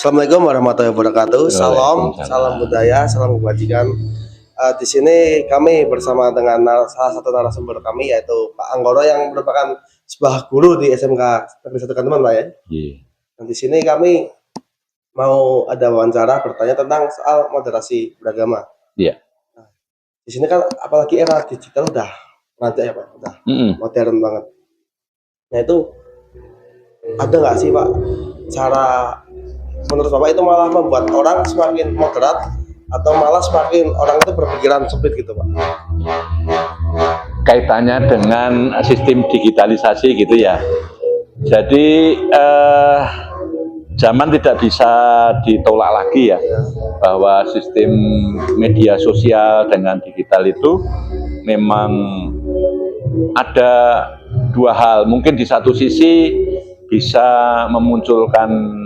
Assalamualaikum warahmatullahi wabarakatuh. Salam, salam budaya, salam kebajikan. Di sini kami bersama dengan salah satu narasumber kami yaitu Pak Anggoro yang merupakan sebuah guru di SMK Negeri 1 Kandeman, Pak ya. Dan di sini kami mau ada wawancara bertanya tentang soal moderasi beragama. Iya. Nah, di sini kan apalagi era digital udah maju ya Pak, udah modern banget. Nah itu ada nggak sih Pak cara menurut Bapak itu malah membuat orang semakin moderat atau malah semakin orang itu berpikiran sempit gitu Pak? Kaitannya dengan sistem digitalisasi gitu ya. Jadi zaman tidak bisa ditolak lagi ya, bahwa sistem media sosial dengan digital itu memang ada dua hal. Mungkin di satu sisi bisa memunculkan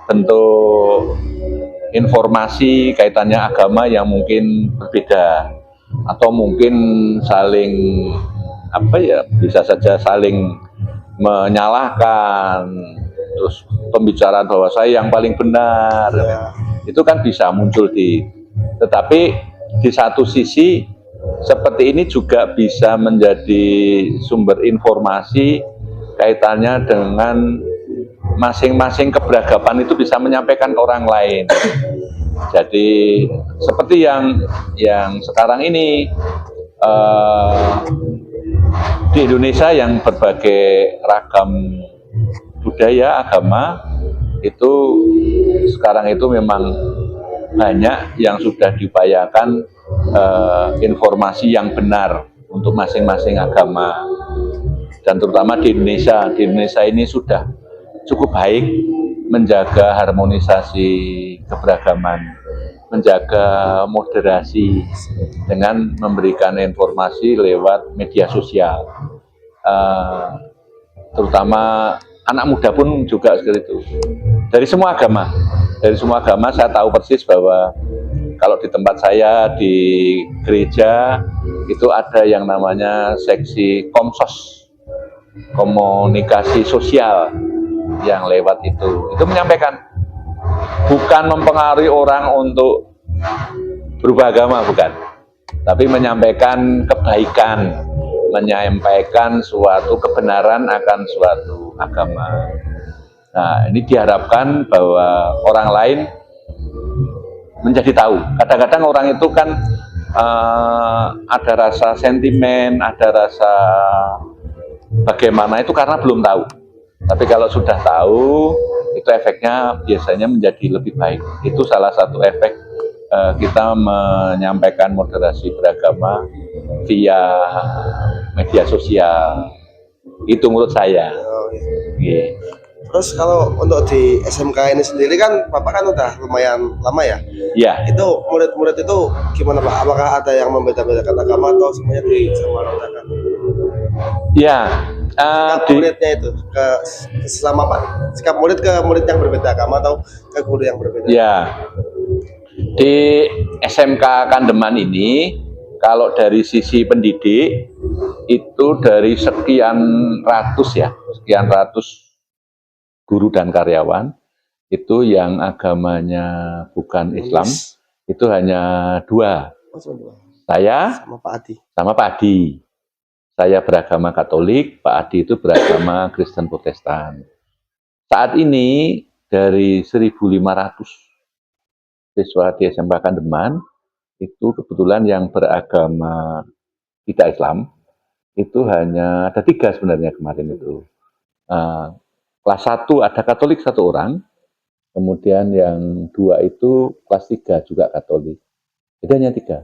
bentuk informasi kaitannya agama yang mungkin berbeda, atau mungkin saling bisa saja saling menyalahkan, terus pembicaraan bahwa saya yang paling benar, itu kan bisa muncul tetapi di satu sisi seperti ini juga bisa menjadi sumber informasi kaitannya dengan masing-masing keberagaman itu bisa menyampaikan ke orang lain. Jadi seperti yang sekarang ini di Indonesia yang berbagai ragam budaya, agama itu sekarang itu memang banyak yang sudah diupayakan informasi yang benar untuk masing-masing agama. Dan terutama di Indonesia ini sudah cukup baik menjaga harmonisasi keberagaman, menjaga moderasi dengan memberikan informasi lewat media sosial. Terutama anak muda pun juga seperti itu. Dari semua agama saya tahu persis bahwa kalau di tempat saya di gereja itu ada yang namanya seksi komsos, komunikasi sosial, yang lewat itu menyampaikan, bukan mempengaruhi orang untuk berubah agama, bukan, tapi menyampaikan kebaikan, menyampaikan suatu kebenaran akan suatu agama. Nah, ini diharapkan bahwa orang lain menjadi tahu. Kadang-kadang orang itu kan ada rasa sentimen, ada rasa bagaimana itu karena belum tahu. Tapi kalau sudah tahu, itu efeknya biasanya menjadi lebih baik. Itu salah satu efek kita menyampaikan moderasi beragama via media sosial. Itu menurut saya. Terus kalau untuk di SMK ini sendiri kan Bapak kan udah lumayan lama ya? Iya. Itu murid-murid itu gimana Pak? Apakah ada yang membeda-bedakan agama atau semuanya disamaratakan? Iya. Muridnya itu selama Pak, sikap murid ke murid yang berbeda agama atau ke guru yang berbeda? Ya, di SMK Kandeman ini kalau dari sisi pendidik itu dari sekian ratus guru dan karyawan itu yang agamanya bukan Islam itu hanya dua. Saya sama Pak Adi. Saya beragama Katolik, Pak Adi itu beragama Kristen Protestan. Saat ini dari 1.500 siswa di SMK Kandeman, itu kebetulan yang beragama tidak Islam, itu hanya ada 3 sebenarnya kemarin itu. Kelas 1 ada Katolik 1 orang, kemudian yang 2 itu kelas 3 juga Katolik. Jadi hanya 3,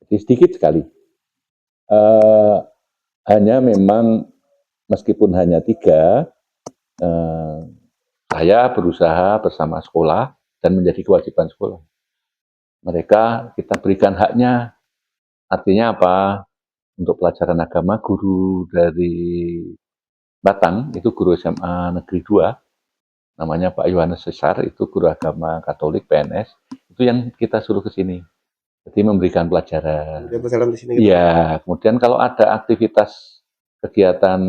jadi sedikit sekali. Hanya memang meskipun hanya 3, saya berusaha bersama sekolah dan menjadi kewajiban sekolah. Kita berikan haknya. Artinya apa? Untuk pelajaran agama, guru dari Batang, itu guru SMA Negeri 2, namanya Pak Yohanes Cesar, itu guru agama Katolik PNS, itu yang kita suruh ke sini. Jadi memberikan pelajaran. Di sini. Iya, kemudian kalau ada aktivitas kegiatan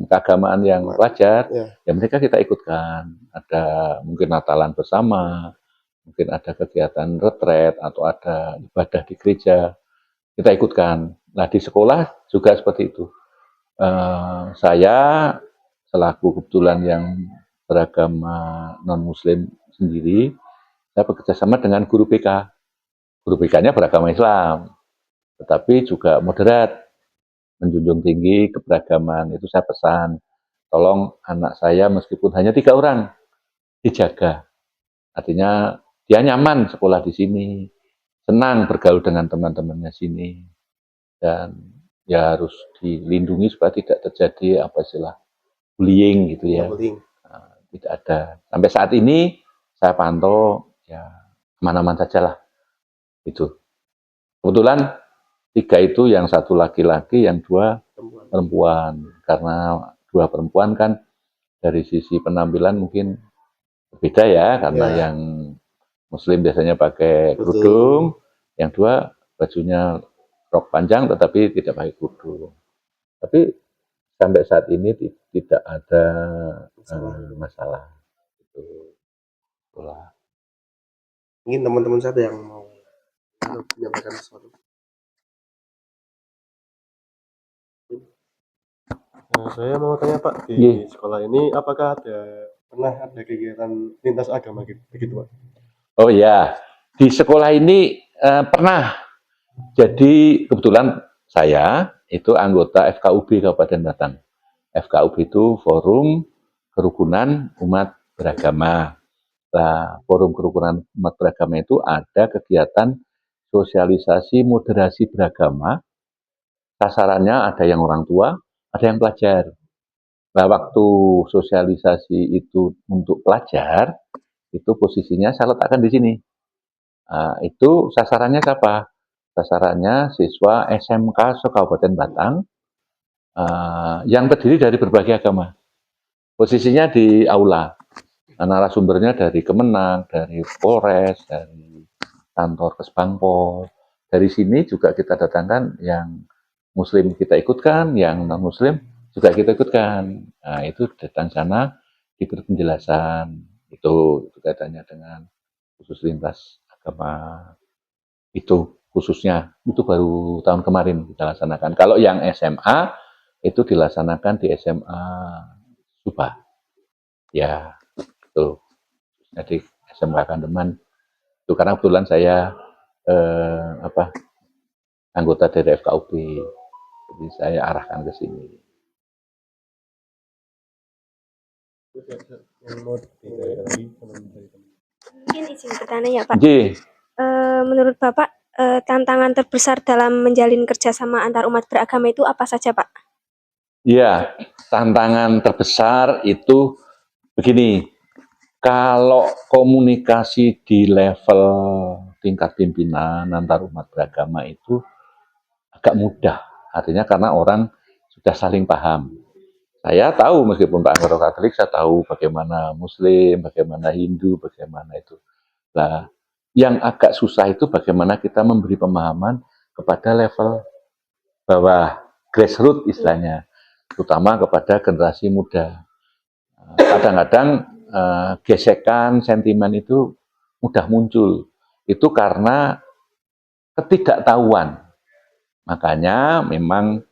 keagamaan yang wajar, Ya. ya mereka kita ikutkan. Ada mungkin Natalan bersama, mungkin ada kegiatan retret atau ada ibadah di gereja, kita ikutkan. Nah di sekolah juga seperti itu. Saya selaku kebetulan yang beragama non-Muslim sendiri, saya bekerja sama dengan guru BK. Guru BK-nya beragama Islam, tetapi juga moderat, menjunjung tinggi keberagaman. Itu saya pesan, tolong anak saya meskipun hanya 3 orang, dijaga. Artinya dia nyaman sekolah di sini, senang bergaul dengan teman-temannya sini, dan ya harus dilindungi supaya tidak terjadi apa istilah bullying gitu ya. Tidak ada. Sampai saat ini saya pantau ya aman-aman saja lah. Itu. Kebetulan 3 itu yang 1 laki-laki, yang 2 perempuan. Karena 2 perempuan kan dari sisi penampilan mungkin berbeda ya, karena yang Muslim biasanya pakai kerudung, yang 2 bajunya rok panjang tetapi tidak pakai kerudung. Tapi sampai saat ini tidak ada masalah. Itulah. Mungkin teman-teman saya ada yang mau menyampaikan sesuatu. Saya mau tanya Pak, di sekolah ini apakah pernah ada kegiatan lintas agama begitu Pak? Oh ya, di sekolah ini pernah. Jadi kebetulan saya itu anggota FKUB Kabupaten Batang. FKUB itu Forum Kerukunan Umat Beragama. Nah, Forum Kerukunan Umat Beragama itu ada kegiatan sosialisasi moderasi beragama. Sasarannya ada yang orang tua, ada yang pelajar. Nah, waktu sosialisasi itu untuk pelajar, itu posisinya saya letakkan di sini. Nah, itu sasarannya siapa? Sasarannya siswa SMK se-Kabupaten Batang yang terdiri dari berbagai agama. Posisinya di aula. Nah, narasumbernya dari Kemenang, dari Polres, dari kantor Kesbangpol. Dari sini juga kita datangkan yang Muslim kita ikutkan, yang non-Muslim juga kita ikutkan. Nah, itu datang sana diberi penjelasan. Itu kaitannya dengan khusus lintas agama. Itu khususnya, itu baru tahun kemarin kita laksanakan. Kalau yang SMA, itu dilaksanakan di SMA Subah. Ya, itu. Jadi SMK Kandeman. Itu karena kebetulan saya anggota dari FKUB. Jadi saya arahkan ke sini. Mungkin izin bertanya ya Pak. Ji. Menurut Bapak, tantangan terbesar dalam menjalin kerjasama antar umat beragama itu apa saja Pak? Ya, tantangan terbesar itu begini, kalau komunikasi di level tingkat pimpinan antar umat beragama itu agak mudah, artinya karena orang sudah saling paham. Saya tahu meskipun Pak anggota Katolik, saya tahu bagaimana Muslim, bagaimana Hindu, bagaimana itu. Nah, yang agak susah itu bagaimana kita memberi pemahaman kepada level bawah, grassroots istilahnya, terutama kepada generasi muda. Kadang-kadang gesekan, sentimen itu mudah muncul. Itu karena ketidaktahuan. Makanya memang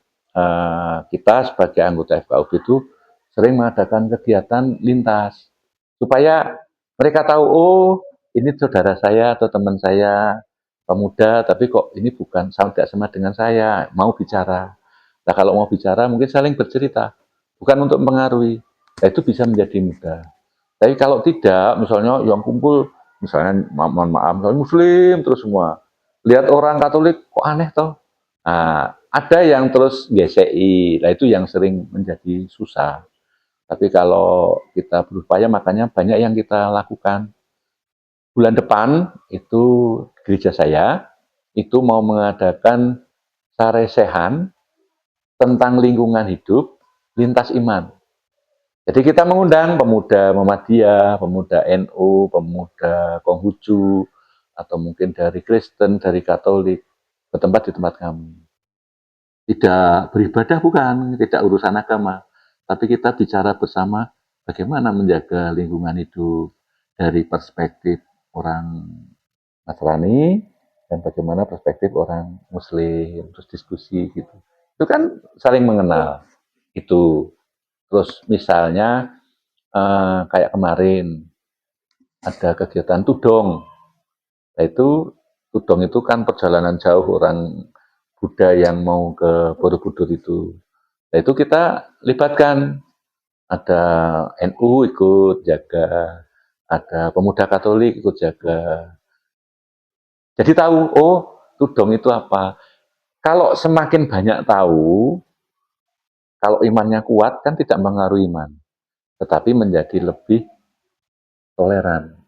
kita sebagai anggota FKUB itu sering mengadakan kegiatan lintas supaya mereka tahu, oh ini saudara saya atau teman saya pemuda, tapi kok ini bukan tidak sama dengan saya, mau bicara. Nah kalau mau bicara mungkin saling bercerita, bukan untuk mempengaruhi. Nah, itu bisa menjadi mudah. Tapi kalau tidak, misalnya yang kumpul, misalnya mohon maaf, misalnya Muslim terus semua, lihat orang Katolik kok aneh toh. Nah, ada yang terus GCI, nah itu yang sering menjadi susah. Tapi kalau kita berupaya, makanya banyak yang kita lakukan. Bulan depan itu gereja saya itu mau mengadakan saresehan tentang lingkungan hidup lintas iman. Jadi kita mengundang pemuda Muhammadiyah, pemuda NU, pemuda Konghucu, atau mungkin dari Kristen, dari Katolik, bertempat di tempat kami. tidak beribadah, bukan, tidak urusan agama. Tapi kita bicara bersama bagaimana menjaga lingkungan hidup dari perspektif orang Nasrani dan bagaimana perspektif orang Muslim, terus diskusi gitu. Itu kan saling mengenal. Itu. Terus misalnya kayak kemarin ada kegiatan tudong. Nah, tudong itu kan perjalanan jauh orang Buddha yang mau ke Borobudur itu. Nah, itu kita libatkan, ada NU ikut jaga, ada pemuda Katolik ikut jaga. Jadi tahu, oh tudong itu apa. Kalau semakin banyak tahu, kalau imannya kuat kan tidak mengaruhi iman, tetapi menjadi lebih toleran,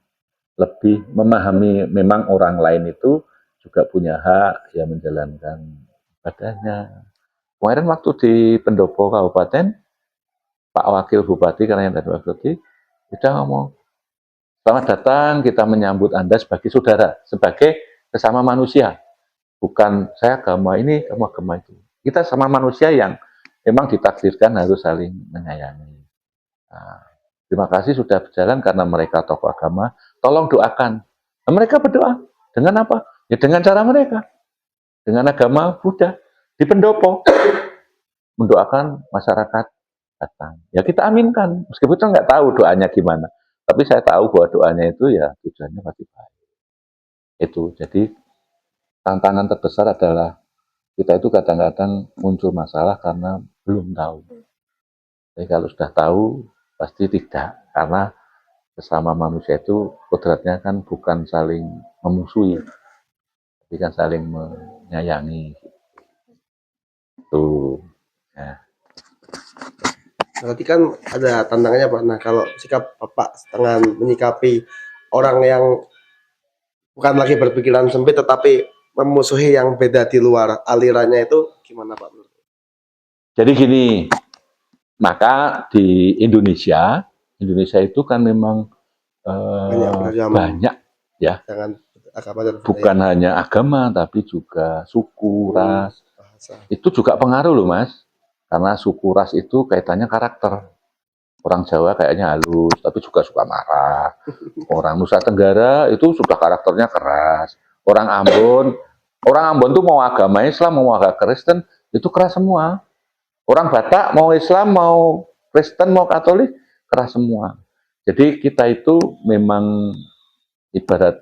lebih memahami memang orang lain itu juga punya hak ya menjalankan ibadahnya. Kemarin waktu di Pendopo Kabupaten, Pak Wakil Bupati, karena yang tadi Wakil Bupati, kita ngomong, selamat datang, kita menyambut Anda sebagai saudara, sebagai sesama manusia. Bukan saya agama ini, kamu agama itu. Kita sama manusia yang memang ditakdirkan harus saling menyayangi. Nah, terima kasih sudah berjalan karena mereka tokoh agama, tolong doakan. Nah, mereka berdoa, dengan apa? Ya dengan cara mereka, dengan agama Buddha, di pendopo, mendoakan masyarakat datang. Ya kita aminkan, meskipun kita nggak tahu doanya gimana. Tapi saya tahu bahwa doanya itu ya tujuannya pasti baik. Itu, jadi tantangan terbesar adalah kita itu kadang-kadang muncul masalah karena belum tahu. Jadi kalau sudah tahu, pasti tidak. Karena sesama manusia itu kodratnya kan bukan saling memusuhi, tapi kan saling menyayangi. Tuh. Ya. Berarti kan ada tantangannya Pak. Nah, kalau sikap Bapak dengan menyikapi orang yang bukan lagi berpikiran sempit tetapi memusuhi yang beda di luar alirannya itu gimana Pak? Jadi gini, maka di Indonesia itu kan memang Banyak beragam banyak ya, dengan agama dan budaya, bukan hanya agama tapi juga suku, ras. bahasa. Itu juga pengaruh loh Mas, karena suku ras itu kaitannya karakter. Orang Jawa kayaknya halus, tapi juga suka marah. Orang Nusa Tenggara itu sudah karakternya keras. Orang Ambon tuh mau agama Islam, mau agama Kristen, itu keras semua. Orang Batak mau Islam, mau Kristen, mau Katolik, keras semua. Jadi kita itu memang ibaratnya